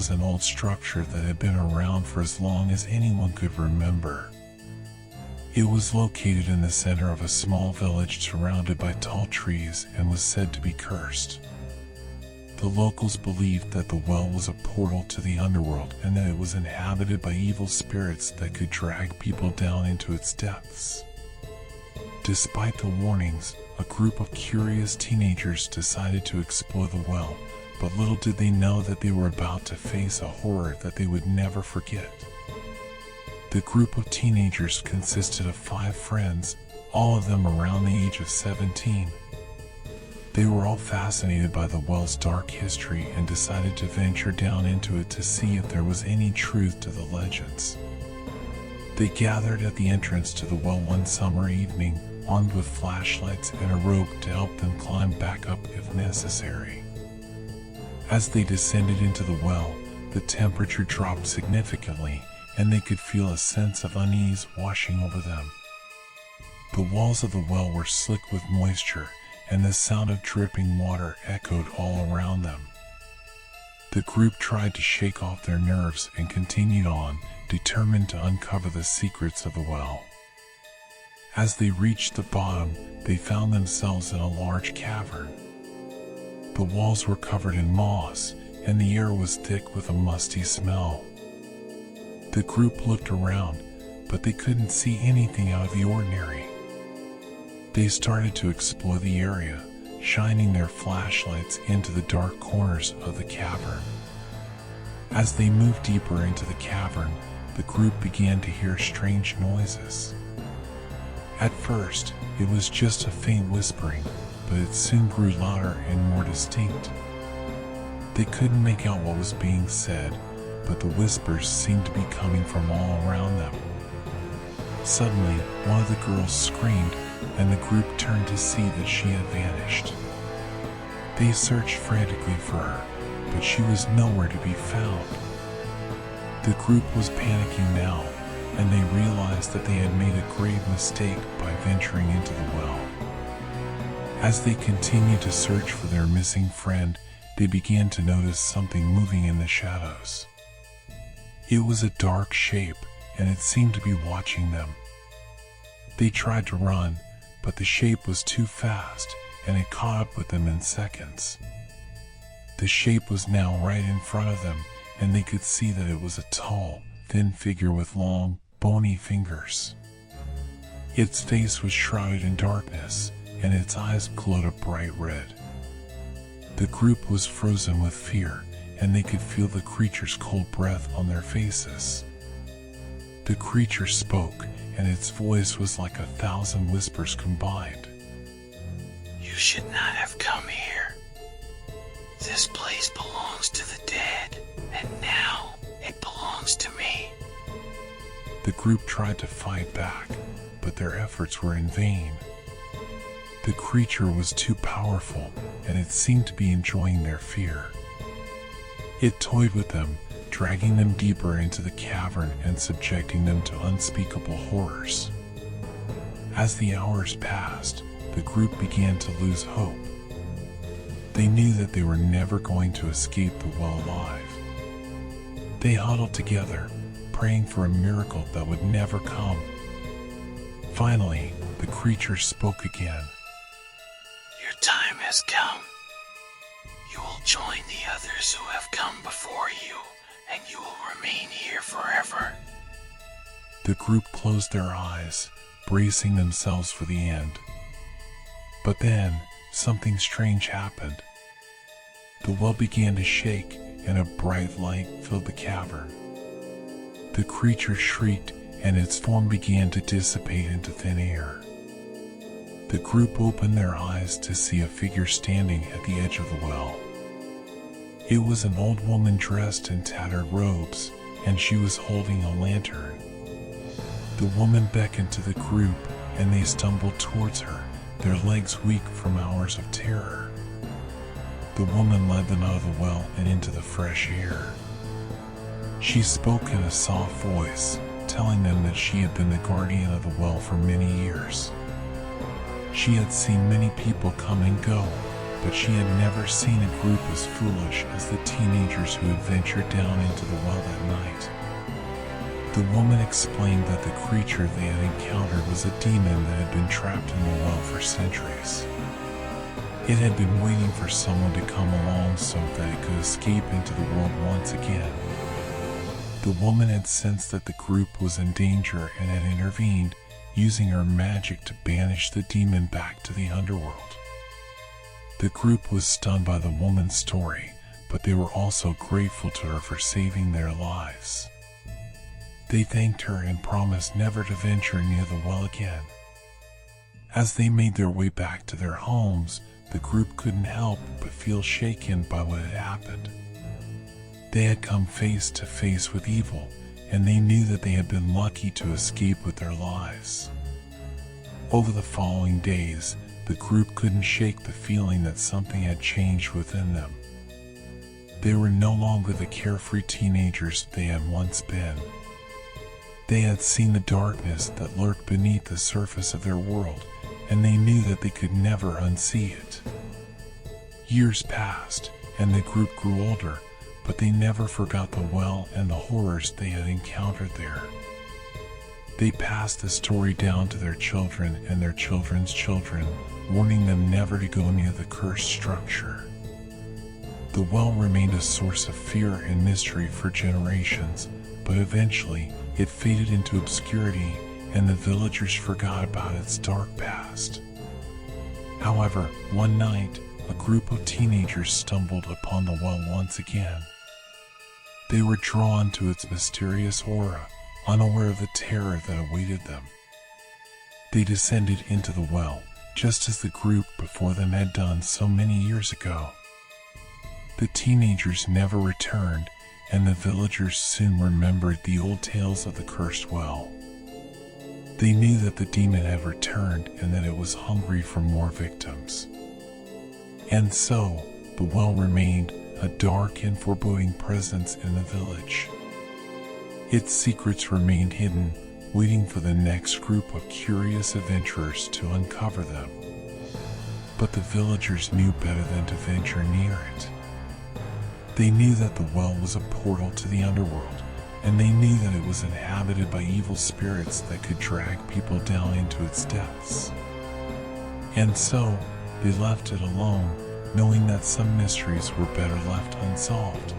was an old structure that had been around for as long as anyone could remember. It was located in the center of a small village surrounded by tall trees and was said to be cursed. The locals believed that the well was a portal to the underworld and that it was inhabited by evil spirits that could drag people down into its depths. Despite the warnings, a group of curious teenagers decided to explore the well, but little did they know that they were about to face a horror that they would never forget. The group of teenagers consisted of 5 friends, all of them around the age of 17. They were all fascinated by the well's dark history and decided to venture down into it to see if there was any truth to the legends. They gathered at the entrance to the well one summer evening, armed with flashlights and a rope to help them climb back up if necessary. As they descended into the well, the temperature dropped significantly, and they could feel a sense of unease washing over them. The walls of the well were slick with moisture, and the sound of dripping water echoed all around them. The group tried to shake off their nerves and continued on, determined to uncover the secrets of the well. As they reached the bottom, they found themselves in a large cavern. The walls were covered in moss, and the air was thick with a musty smell. The group looked around, but they couldn't see anything out of the ordinary. They started to explore the area, shining their flashlights into the dark corners of the cavern. As they moved deeper into the cavern, the group began to hear strange noises. At first, it was just a faint whispering, but it soon grew louder and more distinct. They couldn't make out what was being said, but the whispers seemed to be coming from all around them. Suddenly, one of the girls screamed, and the group turned to see that she had vanished. They searched frantically for her, but she was nowhere to be found. The group was panicking now, and they realized that they had made a grave mistake by venturing into the well. As they continued to search for their missing friend, they began to notice something moving in the shadows. It was a dark shape, and it seemed to be watching them. They tried to run, but the shape was too fast, and it caught up with them in seconds. The shape was now right in front of them, and they could see that it was a tall, thin figure with long, bony fingers. Its face was shrouded in darkness, and its eyes glowed a bright red. The group was frozen with fear, and they could feel the creature's cold breath on their faces. The creature spoke, and its voice was like 1,000 whispers combined. "You should not have come here. This place belongs to the dead, and now it belongs to me." The group tried to fight back, but their efforts were in vain. The creature was too powerful, and it seemed to be enjoying their fear. It toyed with them, dragging them deeper into the cavern and subjecting them to unspeakable horrors. As the hours passed, the group began to lose hope. They knew that they were never going to escape the well alive. They huddled together, praying for a miracle that would never come. Finally, the creature spoke again. "Your time has come. You will join the others who have come before you, and you will remain here forever." The group closed their eyes, bracing themselves for the end. But then, something strange happened. The well began to shake, and a bright light filled the cavern. The creature shrieked, and its form began to dissipate into thin air. The group opened their eyes to see a figure standing at the edge of the well. It was an old woman dressed in tattered robes, and she was holding a lantern. The woman beckoned to the group, and they stumbled towards her, their legs weak from hours of terror. The woman led them out of the well and into the fresh air. She spoke in a soft voice, telling them that she had been the guardian of the well for many years. She had seen many people come and go, but she had never seen a group as foolish as the teenagers who had ventured down into the well that night. The woman explained that the creature they had encountered was a demon that had been trapped in the well for centuries. It had been waiting for someone to come along so that it could escape into the world once again. The woman had sensed that the group was in danger and had intervened, using her magic to banish the demon back to the underworld. The group was stunned by the woman's story, but they were also grateful to her for saving their lives. They thanked her and promised never to venture near the well again. As they made their way back to their homes, the group couldn't help but feel shaken by what had happened. They had come face to face with evil, and they knew that they had been lucky to escape with their lives. Over the following days, the group couldn't shake the feeling that something had changed within them. They were no longer the carefree teenagers they had once been. They had seen the darkness that lurked beneath the surface of their world, and they knew that they could never unsee it. Years passed, and the group grew older, but they never forgot the well and the horrors they had encountered there. They passed the story down to their children and their children's children, warning them never to go near the cursed structure. The well remained a source of fear and mystery for generations, but eventually it faded into obscurity and the villagers forgot about its dark past. However, one night, a group of teenagers stumbled upon the well once again. They were drawn to its mysterious aura, unaware of the terror that awaited them. They descended into the well, just as the group before them had done so many years ago. The teenagers never returned, and the villagers soon remembered the old tales of the cursed well. They knew that the demon had returned and that it was hungry for more victims. And so, the well remained a dark and foreboding presence in the village. Its secrets remained hidden, waiting for the next group of curious adventurers to uncover them. But the villagers knew better than to venture near it. They knew that the well was a portal to the underworld, and they knew that it was inhabited by evil spirits that could drag people down into its depths. And so, they left it alone, knowing that some mysteries were better left unsolved.